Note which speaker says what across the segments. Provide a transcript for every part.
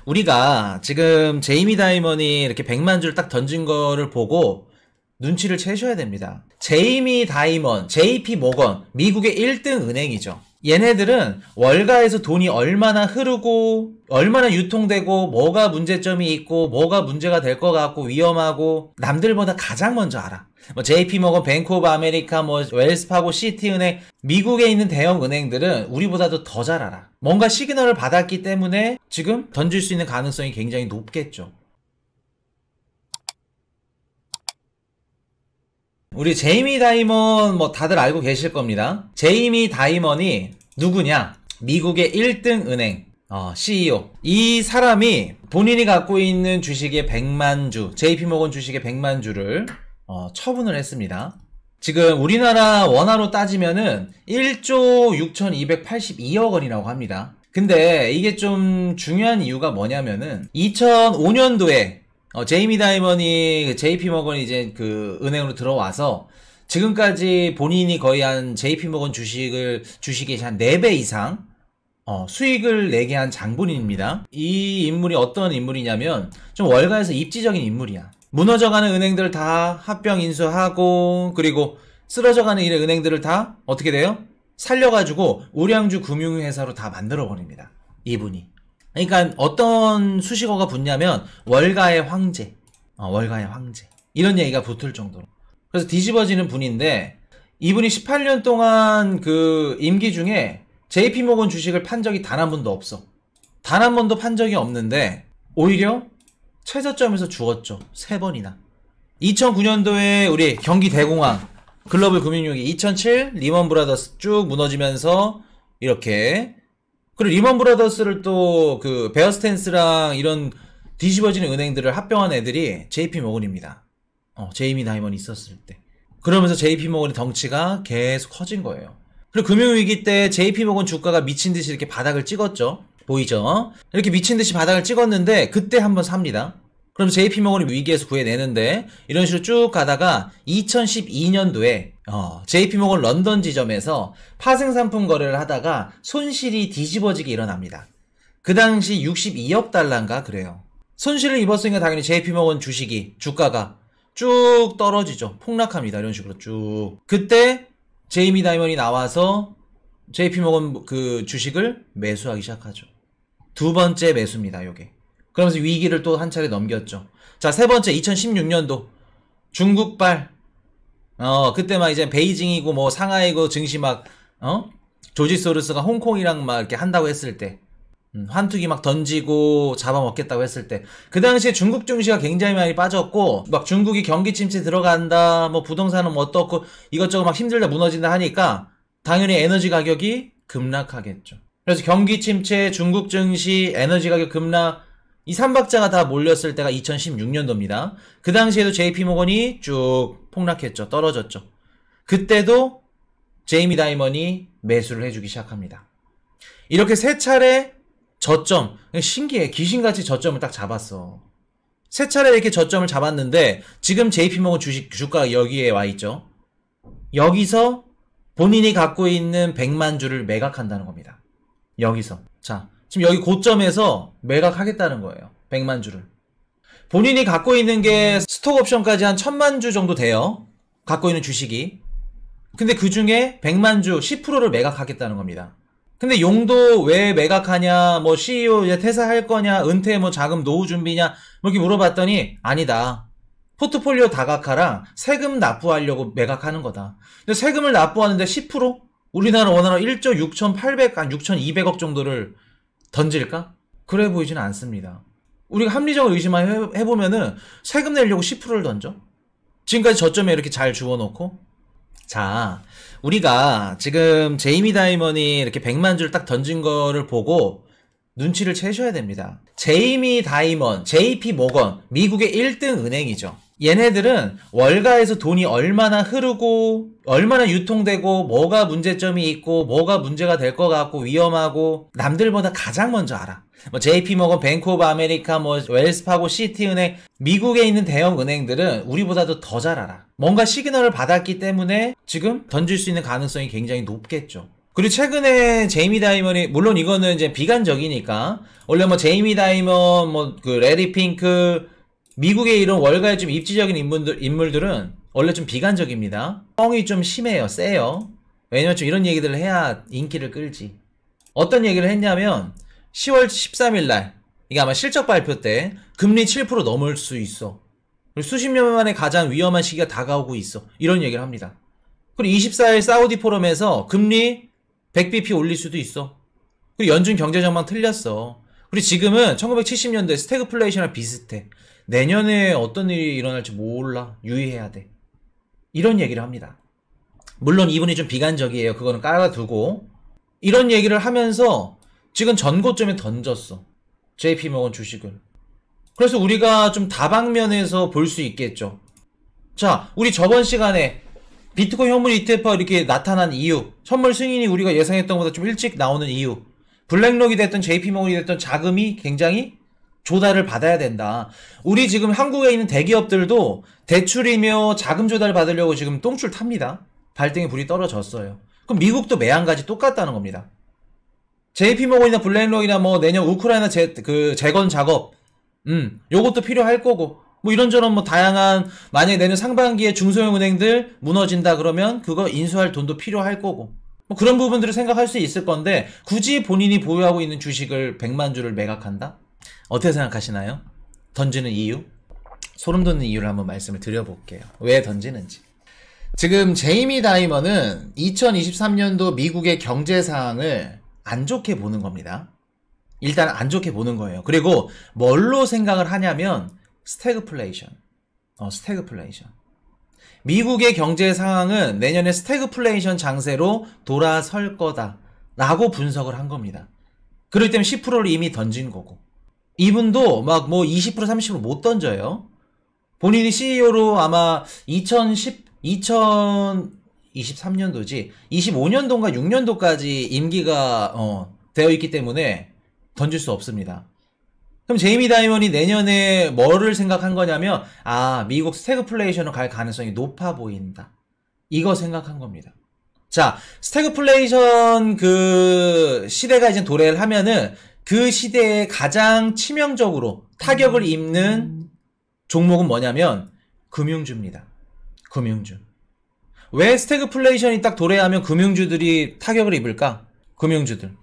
Speaker 1: 우리가 지금 제이미 다이먼이 이렇게 100만 줄 딱 던진 거를 보고 눈치를 채셔야 됩니다. 제이미 다이먼, JP 모건, 미국의 1등 은행이죠. 얘네들은 월가에서 돈이 얼마나 흐르고 얼마나 유통되고 뭐가 문제점이 있고 뭐가 문제가 될 것 같고 위험하고 남들보다 가장 먼저 알아. 뭐 JP모건, 뱅크 오브 아메리카, 뭐 웰스파고, 시티은행, 미국에 있는 대형 은행들은 우리보다도 더 잘 알아. 뭔가 시그널을 받았기 때문에 지금 던질 수 있는 가능성이 굉장히 높겠죠. 우리 제이미 다이먼 뭐 다들 알고 계실 겁니다. 제이미 다이먼이 누구냐? 미국의 1등 은행 CEO. 이 사람이 본인이 갖고 있는 주식의 100만 주, JP모건 주식의 100만 주를 처분을 했습니다. 지금 우리나라 원화로 따지면은 1조 6,282억 원이라고 합니다. 근데 이게 좀 중요한 이유가 뭐냐면은 2005년도에 제이미 다이먼이 JP모건이 이제 그 은행으로 들어와서 지금까지 본인이 거의 한 JP모건 주식이 한 4배 이상 수익을 내게 한 장본인입니다. 이 인물이 어떤 인물이냐면 좀 월가에서 입지적인 인물이야. 무너져가는 은행들 다 합병 인수하고 그리고 쓰러져가는 이런 은행들을 다 어떻게 돼요? 살려가지고 우량주 금융회사로 다 만들어버립니다. 이분이. 그러니까 어떤 수식어가 붙냐면 월가의 황제, 월가의 황제 이런 얘기가 붙을 정도로. 그래서 뒤집어지는 분인데 이분이 18년 동안 그 임기 중에 JP모건 주식을 판 적이 단 한 번도 없어. 단 한 번도 판 적이 없는데 오히려 최저점에서 죽었죠. 3번이나. 2009년도에 우리 경기 대공황, 글로벌 금융위기, 2007 리먼 브라더스 쭉 무너지면서 이렇게. 그리고 리먼 브라더스를 또 그 베어 스탠스랑 이런 뒤집어지는 은행들을 합병한 애들이 JP모건입니다. 제이미 다이먼이 있었을 때. 그러면서 JP모건의 덩치가 계속 커진 거예요. 그리고 금융위기 때 JP모건 주가가 미친듯이 이렇게 바닥을 찍었죠. 보이죠? 이렇게 미친듯이 바닥을 찍었는데 그때 한번 삽니다. 그럼 JP모건이 위기에서 구해내는데 이런 식으로 쭉 가다가 2012년도에 JP모건 런던 지점에서 파생상품 거래를 하다가 손실이 뒤집어지게 일어납니다. 그 당시 62억 달러인가 그래요. 손실을 입었으니까 당연히 JP모건 주가가 쭉 떨어지죠. 폭락합니다. 이런 식으로 쭉. 그때 제이미 다이먼이 나와서 JP모건 그 주식을 매수하기 시작하죠. 두 번째 매수입니다. 요게. 그러면서 위기를 또 한 차례 넘겼죠. 자, 세 번째 2016년도 중국발. 그때 막 이제 베이징이고 뭐 상하이고 증시 막 조지 소로스가 홍콩이랑 막 이렇게 한다고 했을 때 환투기 막 던지고 잡아먹겠다고 했을 때 그 당시에 중국 증시가 굉장히 많이 빠졌고 막 중국이 경기 침체 들어간다 뭐 부동산은 뭐 어떻고 이것저것 막 힘들다 무너진다 하니까 당연히 에너지 가격이 급락하겠죠. 그래서 경기 침체, 중국 증시, 에너지 가격 급락 이 3박자가 다 몰렸을 때가 2016년도입니다. 그 당시에도 JP모건이 쭉 폭락했죠. 떨어졌죠. 그때도 제이미 다이먼이 매수를 해주기 시작합니다. 이렇게 세 차례 저점, 신기해. 귀신같이 저점을 딱 잡았어. 세 차례 이렇게 저점을 잡았는데 지금 JP모건 주가가 여기에 와 있죠. 여기서 본인이 갖고 있는 100만 주를 매각한다는 겁니다. 여기서. 자, 지금 여기 고점에서 매각하겠다는 거예요. 100만 주를. 본인이 갖고 있는 게 스톡 옵션까지 한 1000만 주 정도 돼요. 갖고 있는 주식이. 근데 그 중에 100만 주 10%를 매각하겠다는 겁니다. 근데 용도 왜 매각하냐, 뭐 CEO 이제 퇴사할 거냐, 은퇴 뭐 자금 노후 준비냐, 뭐 이렇게 물어봤더니 아니다. 포트폴리오 다각화랑 세금 납부하려고 매각하는 거다. 근데 세금을 납부하는데 10%? 우리나라 원화로 1조 6,800, 한 6,200억 정도를 던질까? 그래 보이지는 않습니다. 우리가 합리적으로 의심만 해보면은 세금 내려고 10%를 던져? 지금까지 저점에 이렇게 잘 주워놓고? 자, 우리가 지금 제이미 다이먼이 이렇게 100만 주를 딱 던진 거를 보고 눈치를 채셔야 됩니다. 제이미 다이먼, JP모건, 미국의 1등 은행이죠. 얘네들은 월가에서 돈이 얼마나 흐르고 얼마나 유통되고 뭐가 문제점이 있고 뭐가 문제가 될 것 같고 위험하고 남들보다 가장 먼저 알아. 뭐 JP모건, 뱅크 오브 아메리카, 뭐 웰스파고, 시티은행, 미국에 있는 대형 은행들은 우리보다도 더 잘 알아. 뭔가 시그널을 받았기 때문에 지금 던질 수 있는 가능성이 굉장히 높겠죠. 그리고 최근에 제이미 다이먼이, 물론 이거는 이제 비관적이니까, 원래 뭐 제이미 다이먼, 뭐 그 레리 핑크, 미국의 이런 월가의 좀 입지적인 인물들은 원래 좀 비관적입니다. 뻥이 좀 심해요, 세요. 왜냐면 좀 이런 얘기들을 해야 인기를 끌지. 어떤 얘기를 했냐면 10월 13일 날, 이게 아마 실적 발표 때 금리 7% 넘을 수 있어. 그리고 수십 년 만에 가장 위험한 시기가 다가오고 있어. 이런 얘기를 합니다. 그리고 24일 사우디 포럼에서 금리 100bp 올릴 수도 있어. 그리고 연준 경제 전망 틀렸어. 그리고 지금은 1970년대 스태그플레이션이랑 비슷해. 내년에 어떤 일이 일어날지 몰라. 유의해야 돼. 이런 얘기를 합니다. 물론 이분이 좀 비관적이에요. 그거는 깔아두고. 이런 얘기를 하면서 지금 전고점에 던졌어. JP모건 주식을. 그래서 우리가 좀 다방면에서 볼 수 있겠죠. 자, 우리 저번 시간에 비트코인 현물 ETF가 이렇게 나타난 이유, 선물 승인이 우리가 예상했던 것보다 좀 일찍 나오는 이유, 블랙록이 됐던 JP모건이 됐던 자금이 굉장히 조달을 받아야 된다. 우리 지금 한국에 있는 대기업들도 대출이며 자금 조달 받으려고 지금 똥줄 탑니다. 발등에 불이 떨어졌어요. 그럼 미국도 매한가지 똑같다는 겁니다. JP모건이나 블랙록이나 뭐 내년 우크라이나 재건 작업, 요것도 필요할 거고, 뭐 이런저런 뭐 다양한, 만약에 내년 상반기에 중소형 은행들 무너진다 그러면 그거 인수할 돈도 필요할 거고, 뭐 그런 부분들을 생각할 수 있을 건데, 굳이 본인이 보유하고 있는 주식을 100만 주를 매각한다? 어떻게 생각하시나요? 던지는 이유? 소름 돋는 이유를 한번 말씀을 드려볼게요. 왜 던지는지. 지금 제이미 다이먼은 2023년도 미국의 경제 상황을 안 좋게 보는 겁니다. 일단 안 좋게 보는 거예요. 그리고 뭘로 생각을 하냐면 스태그플레이션. 스태그플레이션. 미국의 경제 상황은 내년에 스태그플레이션 장세로 돌아설 거다 라고 분석을 한 겁니다. 그렇기 때문에 10%를 이미 던진 거고, 이분도 막 뭐 20% 30%못 던져요. 본인이 CEO로 아마 2023년도지 25년도인가 6년도까지 임기가 되어 있기 때문에 던질 수 없습니다. 그럼 제이미 다이먼이 내년에 뭐를 생각한 거냐면, 미국 스태그플레이션으로 갈 가능성이 높아 보인다. 이거 생각한 겁니다. 자, 스태그플레이션 그 시대가 이제 도래를 하면은 그 시대에 가장 치명적으로 타격을 입는 종목은 뭐냐면 금융주입니다. 금융주. 왜 스태그플레이션이 딱 도래하면 금융주들이 타격을 입을까? 금융주들.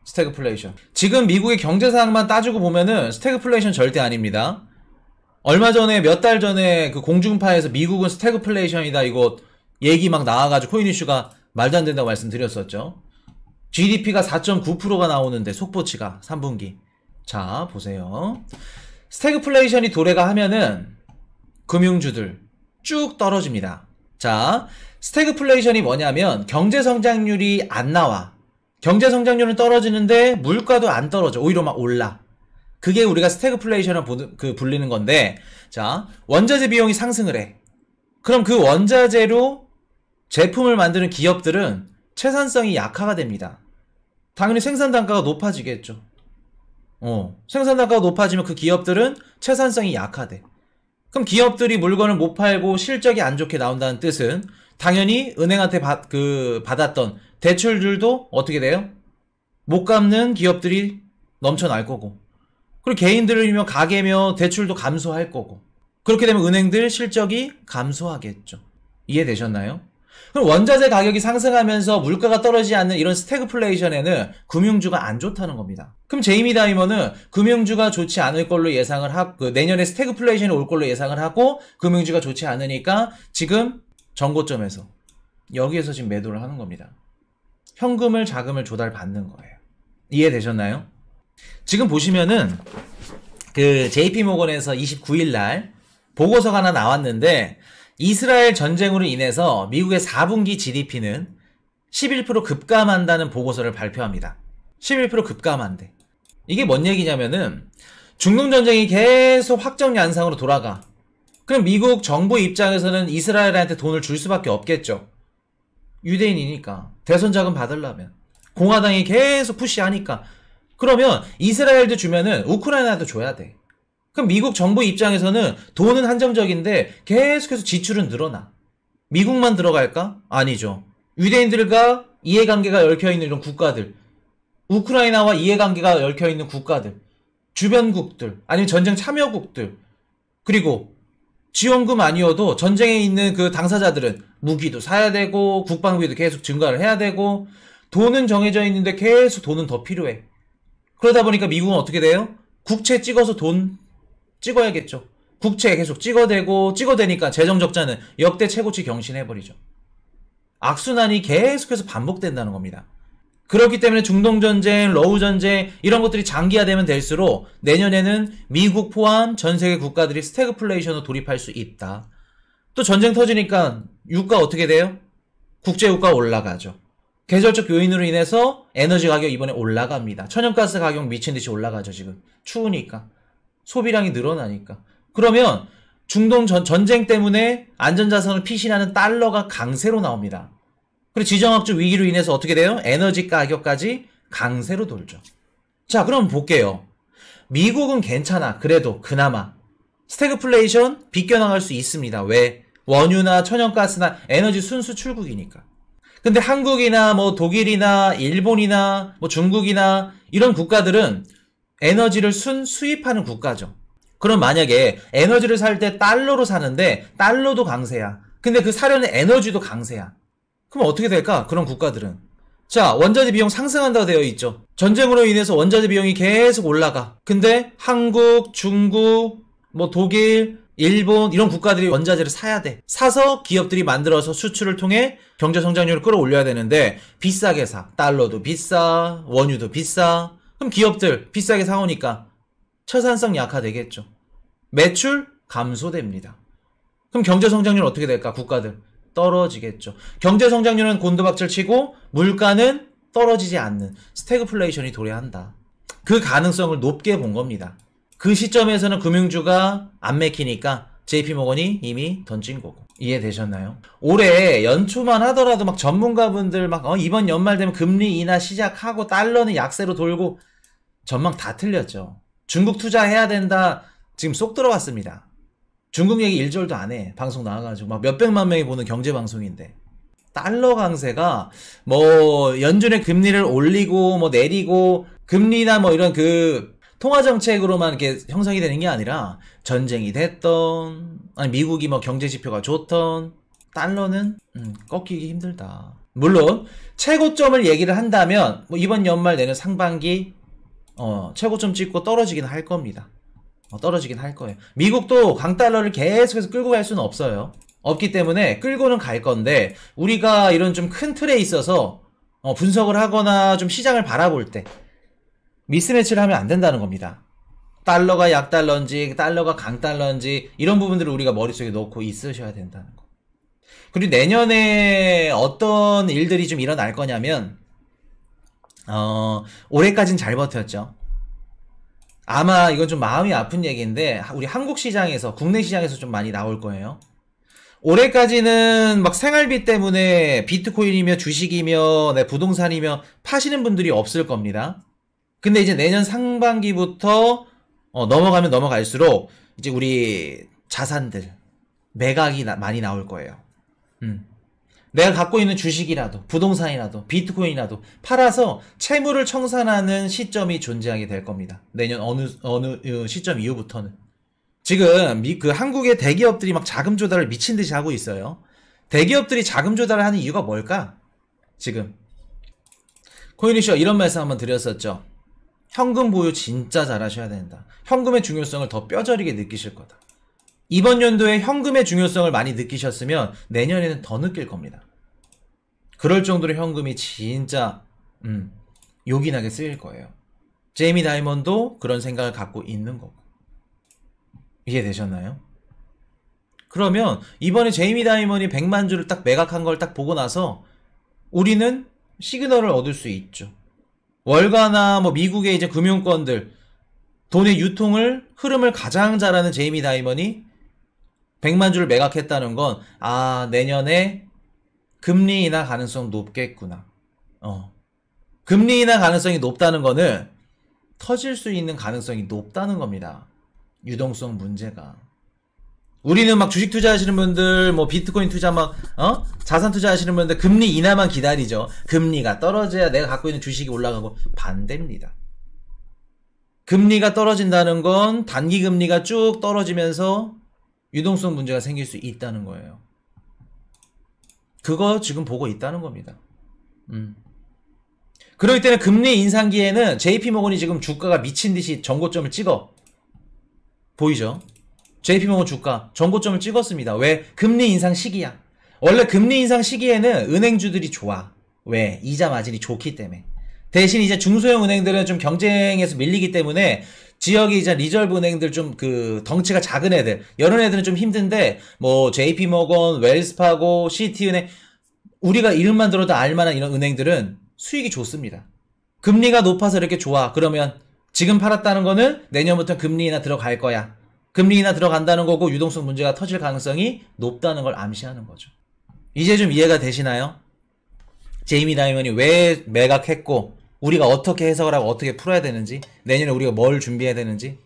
Speaker 1: 스태그플레이션. 지금 미국의 경제 상황만 따지고 보면은 스태그플레이션 절대 아닙니다. 얼마 전에, 몇 달 전에 그 공중파에서 미국은 스태그플레이션이다 이거 얘기 막 나와가지고 코인 이슈가 말도 안 된다고 말씀드렸었죠. GDP가 4.9%가 나오는데 속보치가 3분기. 자, 보세요. 스태그플레이션이 도래가 하면은 금융주들 쭉 떨어집니다. 자, 스태그플레이션이 뭐냐면 경제 성장률이 안 나와. 경제 성장률은 떨어지는데 물가도 안 떨어져. 오히려 막 올라. 그게 우리가 스태그플레이션을 불리는 건데, 자, 원자재 비용이 상승을 해. 그럼 그 원자재로 제품을 만드는 기업들은 채산성이 약화가 됩니다. 당연히 생산 단가가 높아지겠죠. 생산 단가가 높아지면 그 기업들은 채산성이 약화돼. 그럼 기업들이 물건을 못 팔고 실적이 안 좋게 나온다는 뜻은 당연히 은행한테 받았던 대출들도 어떻게 돼요? 못 갚는 기업들이 넘쳐날 거고, 그리고 개인들이며 가게며 대출도 감소할 거고, 그렇게 되면 은행들 실적이 감소하겠죠. 이해되셨나요? 그럼 원자재 가격이 상승하면서 물가가 떨어지지 않는 이런 스태그플레이션에는 금융주가 안 좋다는 겁니다. 그럼 제이미 다이먼은 금융주가 좋지 않을 걸로 예상을 하고, 내년에 스태그플레이션이 올 걸로 예상을 하고, 금융주가 좋지 않으니까 지금 전고점에서 여기에서 지금 매도를 하는 겁니다. 현금을 자금을 조달받는 거예요. 이해되셨나요? 지금 보시면은 그 JP모건에서 29일날 보고서가 하나 나왔는데, 이스라엘 전쟁으로 인해서 미국의 4분기 GDP는 11% 급감한다는 보고서를 발표합니다. 11% 급감한대. 이게 뭔 얘기냐면은 중동전쟁이 계속 확정 양상으로 돌아가. 그럼 미국 정부 입장에서는 이스라엘한테 돈을 줄 수밖에 없겠죠. 유대인이니까. 대선 자금 받으려면. 공화당이 계속 푸시하니까. 그러면 이스라엘도 주면은 우크라이나도 줘야 돼. 그럼 미국 정부 입장에서는 돈은 한정적인데 계속해서 지출은 늘어나. 미국만 들어갈까? 아니죠. 유대인들과 이해관계가 얽혀있는 이런 국가들, 우크라이나와 이해관계가 얽혀있는 국가들, 주변국들, 아니면 전쟁 참여국들, 그리고 지원금 아니어도 전쟁에 있는 그 당사자들은 무기도 사야 되고 국방비도 계속 증가를 해야 되고 돈은 정해져 있는데 계속 돈은 더 필요해. 그러다 보니까 미국은 어떻게 돼요? 국채 찍어서 돈 찍어야겠죠. 국채 계속 찍어대니까 재정적자는 역대 최고치 경신해버리죠. 악순환이 계속해서 반복된다는 겁니다. 그렇기 때문에 중동전쟁, 러우전쟁 이런 것들이 장기화되면 될수록 내년에는 미국 포함 전세계 국가들이 스태그플레이션으로 돌입할 수 있다. 또 전쟁 터지니까 유가 어떻게 돼요? 국제유가 올라가죠. 계절적 요인으로 인해서 에너지 가격 이번에 올라갑니다. 천연가스 가격 미친듯이 올라가죠. 지금 추우니까 소비량이 늘어나니까. 그러면 중동 전쟁 때문에 안전자산을 피신하는 달러가 강세로 나옵니다. 그리고 지정학적 위기로 인해서 어떻게 돼요? 에너지 가격까지 강세로 돌죠. 자, 그럼 볼게요. 미국은 괜찮아. 그래도 그나마 스태그플레이션 비껴나갈 수 있습니다. 왜? 원유나 천연가스나 에너지 순수 출국이니까. 근데 한국이나 뭐 독일이나 일본이나 뭐 중국이나 이런 국가들은 에너지를 수입하는 국가죠. 그럼 만약에 에너지를 살 때 달러로 사는데 달러도 강세야. 근데 그 사려는 에너지도 강세야. 그럼 어떻게 될까? 그런 국가들은. 자, 원자재 비용 상승한다고 되어 있죠. 전쟁으로 인해서 원자재 비용이 계속 올라가. 근데 한국, 중국, 뭐 독일, 일본 이런 국가들이 원자재를 사야 돼. 사서 기업들이 만들어서 수출을 통해 경제 성장률을 끌어올려야 되는데 비싸게 사. 달러도 비싸, 원유도 비싸. 그럼 기업들 비싸게 사오니까 처산성 약화되겠죠. 매출 감소됩니다. 그럼 경제 성장률 어떻게 될까? 국가들 떨어지겠죠. 경제 성장률은 곤두박질 치고 물가는 떨어지지 않는 스태그플레이션이 도래한다. 그 가능성을 높게 본 겁니다. 그 시점에서는 금융주가 안 맥히니까 JP모건이 이미 던진 거고. 이해되셨나요? 올해 연초만 하더라도 막 전문가분들 막 이번 연말 되면 금리 인하 시작하고 달러는 약세로 돌고 전망 다 틀렸죠. 중국 투자해야 된다. 지금 쏙 들어왔습니다. 중국 얘기 일절도 안 해. 방송 나와가지고 막 몇백만 명이 보는 경제방송인데. 달러 강세가 뭐 연준의 금리를 올리고 뭐 내리고 금리나 뭐 이런 그 통화정책으로만 이렇게 형성이 되는 게 아니라 전쟁이 됐던 아니 미국이 뭐 경제지표가 좋던 달러는 꺾이기 힘들다. 물론 최고점을 얘기를 한다면 뭐 이번 연말 내년 상반기 최고점 찍고 떨어지긴 할 겁니다. 떨어지긴 할 거예요. 미국도 강달러를 계속해서 끌고 갈 수는 없어요. 없기 때문에 끌고는 갈 건데 우리가 이런 좀 큰 틀에 있어서 분석을 하거나 좀 시장을 바라볼 때 미스매치를 하면 안 된다는 겁니다. 달러가 약달러인지 달러가 강달러인지 이런 부분들을 우리가 머릿속에 넣고 있으셔야 된다는 거. 그리고 내년에 어떤 일들이 좀 일어날 거냐면 올해까진 잘 버텼죠. 아마 이건 좀 마음이 아픈 얘기인데 우리 한국 시장에서 국내 시장에서 좀 많이 나올 거예요. 올해까지는 막 생활비 때문에 비트코인이며 주식이며 부동산이며 파시는 분들이 없을 겁니다. 근데 이제 내년 상반기부터 넘어가면 넘어갈수록 이제 우리 자산들 매각이 많이 나올 거예요. 내가 갖고 있는 주식이라도 부동산이라도 비트코인이라도 팔아서 채무를 청산하는 시점이 존재하게 될 겁니다. 내년 어느 시점 이후부터는. 지금 그 한국의 대기업들이 막 자금 조달을 미친 듯이 하고 있어요. 대기업들이 자금 조달을 하는 이유가 뭘까? 지금 코인이쇼 이런 말씀 한번 드렸었죠. 현금 보유 진짜 잘하셔야 된다. 현금의 중요성을 더 뼈저리게 느끼실 거다. 이번 연도에 현금의 중요성을 많이 느끼셨으면 내년에는 더 느낄 겁니다. 그럴 정도로 현금이 진짜 요긴하게 쓰일 거예요. 제이미 다이먼도 그런 생각을 갖고 있는 거고. 이해되셨나요? 그러면 이번에 제이미 다이먼이 100만 주를 딱 매각한 걸 딱 보고 나서 우리는 시그널을 얻을 수 있죠. 월가나 뭐 미국의 이제 금융권들 돈의 유통을 흐름을 가장 잘하는 제이미 다이먼이 100만 주를 매각했다는 건 내년에 금리 인하 가능성 높겠구나. 금리 인하 가능성이 높다는 거는 터질 수 있는 가능성이 높다는 겁니다. 유동성 문제가. 우리는 막 주식 투자하시는 분들, 뭐 비트코인 투자 막, 자산 투자하시는 분들 금리 인하만 기다리죠. 금리가 떨어져야 내가 갖고 있는 주식이 올라가고. 반대입니다. 금리가 떨어진다는 건 단기 금리가 쭉 떨어지면서 유동성 문제가 생길 수 있다는 거예요. 그거 지금 보고 있다는 겁니다. 그렇기 때문에 금리 인상기에는 JP모건이 지금 주가가 미친듯이 전고점을 찍어. 보이죠? JP모건 주가 전고점을 찍었습니다. 왜? 금리 인상 시기야. 원래 금리 인상 시기에는 은행주들이 좋아. 왜? 이자 마진이 좋기 때문에. 대신 이제 중소형 은행들은 좀 경쟁에서 밀리기 때문에 지역의 이제 리저브 은행들 좀 그 덩치가 작은 애들, 이런 애들은 좀 힘든데, 뭐 JP모건, 웰스파고, 시티은행, 우리가 이름만 들어도 알만한 이런 은행들은 수익이 좋습니다. 금리가 높아서 이렇게 좋아. 그러면 지금 팔았다는 거는 내년부터 금리 인하 들어갈 거야. 금리 인하 들어간다는 거고 유동성 문제가 터질 가능성이 높다는 걸 암시하는 거죠. 이제 좀 이해가 되시나요? 제이미 다이먼이 왜 매각했고 우리가 어떻게 해석을 하고 어떻게 풀어야 되는지, 내년에 우리가 뭘 준비해야 되는지,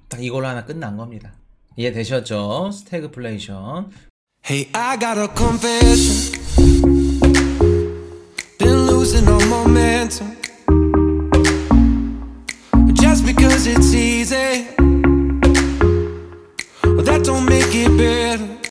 Speaker 1: 딱 이걸로 하나 끝난 겁니다. 이해되셨죠? 스태그플레이션.
Speaker 2: Hey, I got a confession. Been losing all momentum. Just because it's easy, well, that don't make it better.